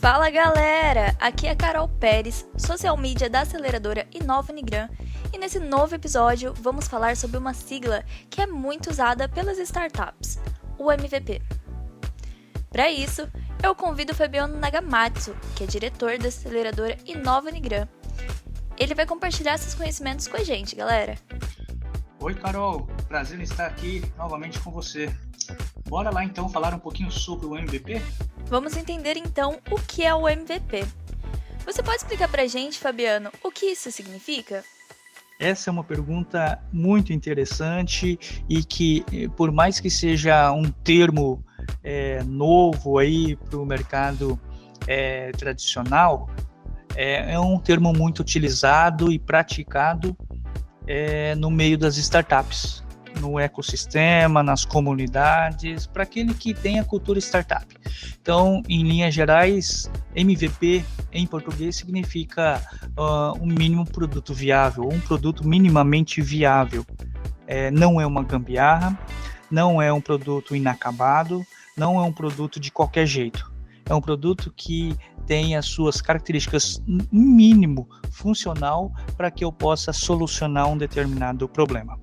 Fala galera, aqui é Carol Pérez, social media da aceleradora Inova Unigram, e nesse novo episódio vamos falar sobre uma sigla que é muito usada pelas startups, o MVP. Para isso, eu convido o Fabiano Nagamatsu, que é diretor da aceleradora Inova Unigram. Ele vai compartilhar seus conhecimentos com a gente, galera. Oi Carol, prazer em estar aqui novamente com você. Bora lá então falar um pouquinho sobre o MVP? Vamos entender então o que é o MVP. Você pode explicar pra gente, Fabiano, o que isso significa? Essa é uma pergunta muito interessante e que, por mais que seja um termo novo aí para o mercado tradicional, é um termo muito utilizado e praticado no meio das startups, no ecossistema, nas comunidades, para aquele que tem a cultura startup. Então, em linhas gerais, MVP em português significa um mínimo produto viável, um produto minimamente viável. Não é uma gambiarra, não é um produto inacabado, não é um produto de qualquer jeito. É um produto que tem as suas características mínimo funcional para que eu possa solucionar um determinado problema.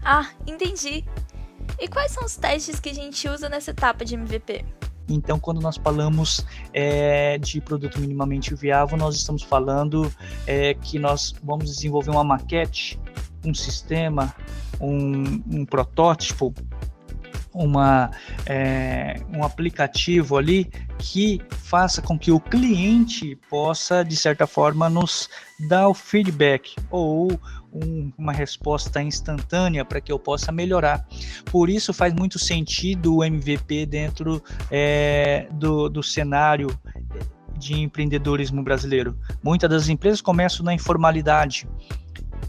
Ah, entendi. E quais são os testes que a gente usa nessa etapa de MVP? Então, quando nós falamos de produto minimamente viável, nós estamos falando que nós vamos desenvolver uma maquete, um sistema, um protótipo, um aplicativo ali que faça com que o cliente possa, de certa forma, nos dar o feedback ou uma resposta instantânea para que eu possa melhorar. Por isso faz muito sentido o MVP dentro do cenário de empreendedorismo brasileiro. Muitas das empresas começam na informalidade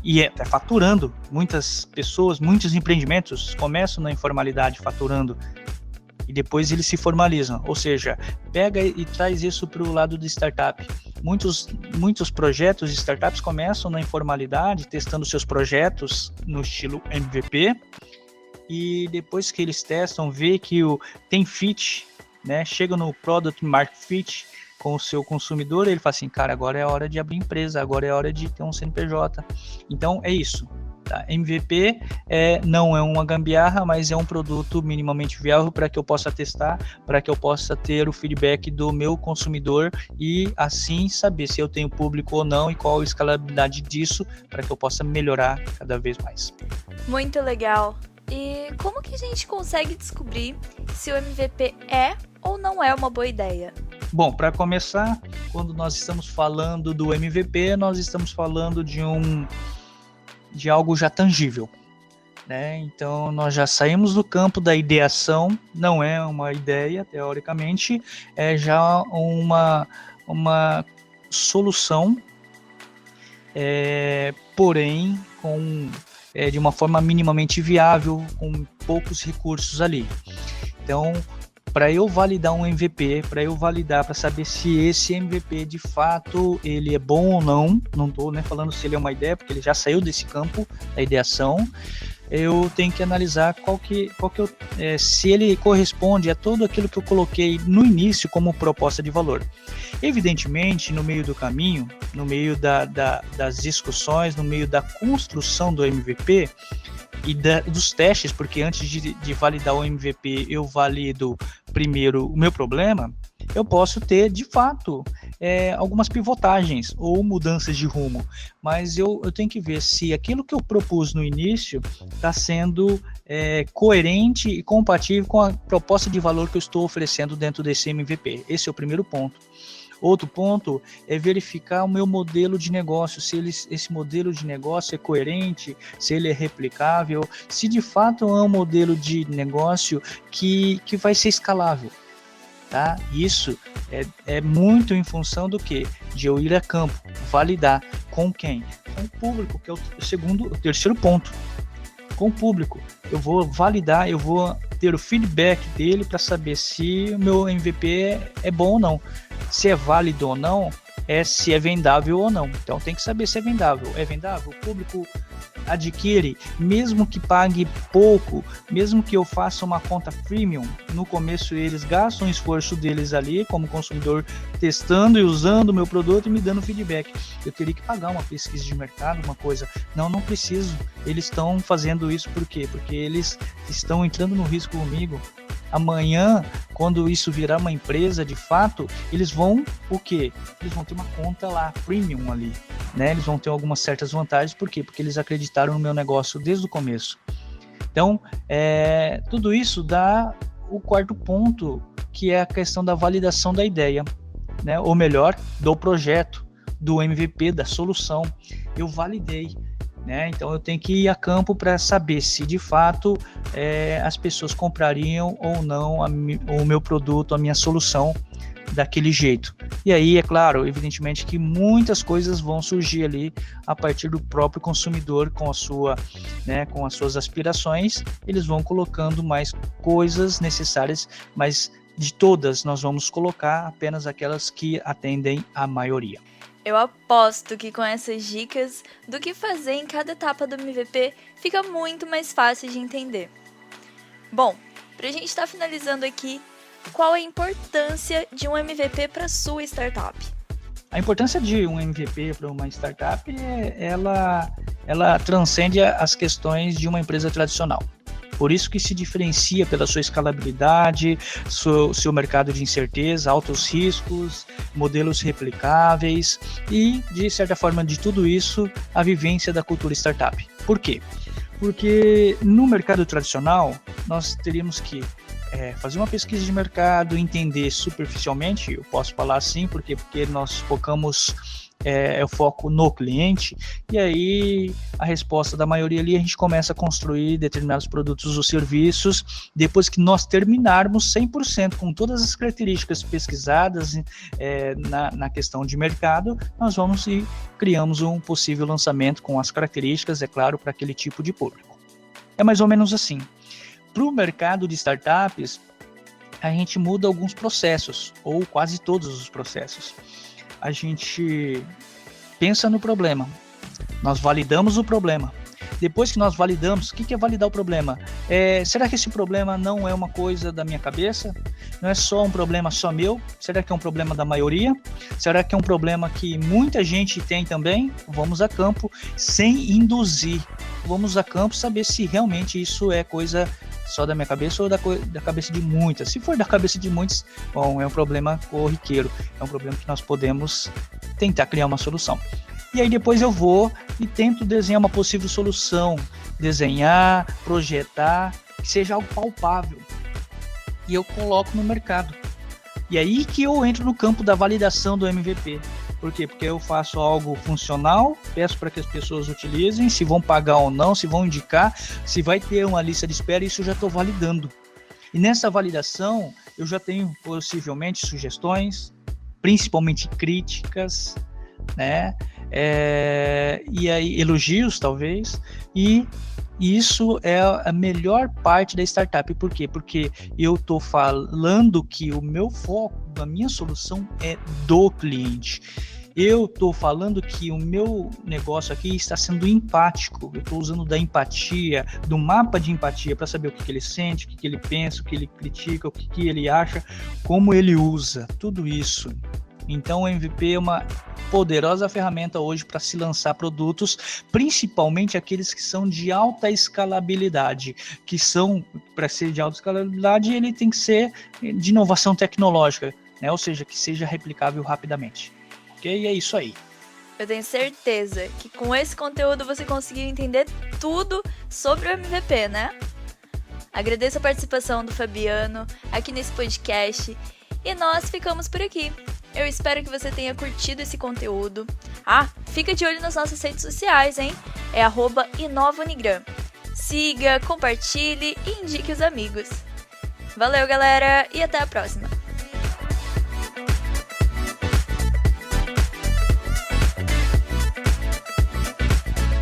e faturando. Muitas pessoas, muitos empreendimentos começam na informalidade faturando e depois eles se formalizam, ou seja, pega e traz isso para o lado de startup. Muitos projetos de startups começam na informalidade, testando seus projetos no estilo MVP, e depois que eles testam, vê que tem fit, né, chega no Product Market Fit com o seu consumidor, ele fala assim, cara, agora é a hora de abrir empresa, agora é a hora de ter um CNPJ. Então é isso. Tá? MVP não é uma gambiarra, mas é um produto minimamente viável para que eu possa testar, para que eu possa ter o feedback do meu consumidor e assim saber se eu tenho público ou não e qual a escalabilidade disso para que eu possa melhorar cada vez mais. Muito legal. E como que a gente consegue descobrir se o MVP é ou não é uma boa ideia? Bom, para começar, quando nós estamos falando do MVP, nós estamos falando de algo já tangível, né? Então nós já saímos do campo da ideação, não é uma ideia teoricamente, é já uma solução, porém de uma forma minimamente viável, com poucos recursos ali. Então, para eu validar um MVP, para saber se esse MVP de fato ele é bom ou não estou falando se ele é uma ideia, porque ele já saiu desse campo da ideação, eu tenho que analisar se ele corresponde a tudo aquilo que eu coloquei no início como proposta de valor. Evidentemente, no meio do caminho, no meio das discussões, no meio da construção do MVP, e dos testes, porque antes de validar o MVP, eu valido primeiro o meu problema, eu posso ter, de fato, algumas pivotagens ou mudanças de rumo, mas eu tenho que ver se aquilo que eu propus no início está sendo coerente e compatível com a proposta de valor que eu estou oferecendo dentro desse MVP. Esse é o primeiro ponto. Outro ponto é verificar o meu modelo de negócio, se esse modelo de negócio é coerente, se ele é replicável, se de fato é um modelo de negócio que vai ser escalável. Tá? Isso é muito em função do quê? De eu ir a campo, validar com quem? Com o público, que é o terceiro ponto. Com o público, eu vou validar, eu vou ter o feedback dele para saber se o meu MVP é bom ou não. Se é válido ou não, se é vendável ou não. Então tem que saber se é vendável. É vendável? O público adquire, mesmo que pague pouco, mesmo que eu faça uma conta freemium, no começo eles gastam o esforço deles ali, como consumidor, testando e usando o meu produto e me dando feedback. Eu teria que pagar uma pesquisa de mercado, uma coisa. Não preciso. Eles estão fazendo isso por quê? Porque eles estão entrando no risco comigo. Amanhã, quando isso virar uma empresa de fato, eles vão o quê? Eles vão ter uma conta lá, premium ali, né? Eles vão ter algumas certas vantagens, por quê? Porque eles acreditaram no meu negócio desde o começo. Então, tudo isso dá o quarto ponto, que é a questão da validação da ideia, né? Ou melhor, do projeto, do MVP, da solução. Eu validei. Né? Então eu tenho que ir a campo para saber se de fato as pessoas comprariam ou não o meu produto, a minha solução daquele jeito. E aí, é claro, evidentemente que muitas coisas vão surgir ali a partir do próprio consumidor com a sua, né, com as suas aspirações, eles vão colocando mais coisas necessárias, mas de todas nós vamos colocar apenas aquelas que atendem a maioria. Eu aposto que com essas dicas do que fazer em cada etapa do MVP fica muito mais fácil de entender. Bom, para a gente estar finalizando aqui, qual a importância de um MVP para sua startup? A importância de um MVP para uma startup, ela transcende as questões de uma empresa tradicional. Por isso que se diferencia pela sua escalabilidade, seu mercado de incerteza, altos riscos, modelos replicáveis e, de certa forma, de tudo isso, a vivência da cultura startup. Por quê? Porque no mercado tradicional, nós teríamos que fazer uma pesquisa de mercado, entender superficialmente, eu posso falar assim, porque nós focamos o foco no cliente, e aí a resposta da maioria ali, a gente começa a construir determinados produtos ou serviços, depois que nós terminarmos 100% com todas as características pesquisadas na questão de mercado, nós vamos e criamos um possível lançamento com as características, é claro, para aquele tipo de público. É mais ou menos assim. Para o mercado de startups, a gente muda alguns processos, ou quase todos os processos. A gente pensa no problema, nós validamos o problema. Depois que nós validamos, o que é validar o problema? Será que esse problema não é uma coisa da minha cabeça? Não é só um problema só meu? Será que é um problema da maioria? Será que é um problema que muita gente tem também? Vamos a campo sem induzir. Vamos a campo saber se realmente isso é coisa só da minha cabeça ou da cabeça de muitas. Se for da cabeça de muitos, bom, é um problema corriqueiro. É um problema que nós podemos tentar criar uma solução. E aí depois eu vou e tento desenhar uma possível solução, desenhar, projetar, que seja algo palpável. E eu coloco no mercado. E aí que eu entro no campo da validação do MVP. Por quê? Porque eu faço algo funcional, peço para que as pessoas utilizem, se vão pagar ou não, se vão indicar, se vai ter uma lista de espera, isso eu já estou validando. E nessa validação, eu já tenho possivelmente sugestões, principalmente críticas, né? E aí elogios talvez, e isso é a melhor parte da startup. Por quê? Porque eu estou falando que o meu foco, a minha solução é do cliente. Eu estou falando que o meu negócio aqui está sendo empático. Eu estou usando da empatia, do mapa de empatia, para saber o que ele sente, o que ele pensa, o que ele critica, o que ele acha, como ele usa, tudo isso. Então o MVP é uma poderosa ferramenta hoje para se lançar produtos, principalmente aqueles que são de alta escalabilidade, que são, para ser de alta escalabilidade, ele tem que ser de inovação tecnológica, né? Ou seja, que seja replicável rapidamente. Ok? E é isso aí. Eu tenho certeza que com esse conteúdo você conseguiu entender tudo sobre o MVP, né? Agradeço a participação do Fabiano aqui nesse podcast e nós ficamos por aqui. Eu espero que você tenha curtido esse conteúdo. Fica de olho nas nossas redes sociais, hein? É @InovaUnigram. Siga, compartilhe e indique os amigos. Valeu, galera, e até a próxima!